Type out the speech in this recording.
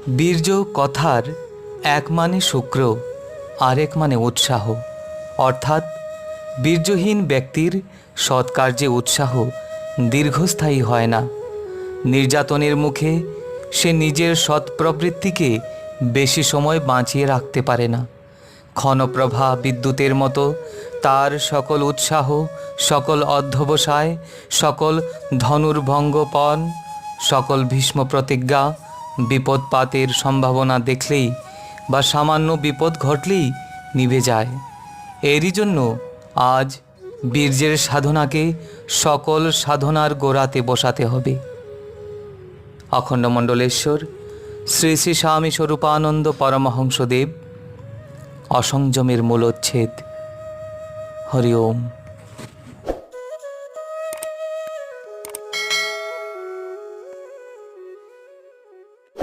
বীর্য কথার এক মানে শুক্র, আরেক মানে উৎসাহ। অর্থাৎ বীর্যহীন ব্যক্তির সৎকার্যে উৎসাহ দীর্ঘস্থায়ী হয় না। নির্যাতনের মুখে সে নিজের সৎ প্রবৃত্তিকে বেশি সময় বাঁচিয়ে রাখতে পারে না। ক্ষণপ্রভা বিদ্যুতের মতো তার সকল উৎসাহ, সকল অধ্যবসায়, সকল ধনুর্ভঙ্গপণ, সকল ভীষ্ম প্রতিজ্ঞা বিপদপাতের সম্ভাবনা দেখলেই বা সামান্য বিপদ ঘটলেই নিভে যায়। এরই জন্য আজ বীর্যের সাধনাকে সকল সাধনার গোড়াতে বসাতে হবে। অখণ্ডমণ্ডলেশ্বর শ্রী শ্রী স্বামী স্বরূপানন্দ পরমহংসদেব। অসংযমের মূলোচ্ছেদ। হরি ওম।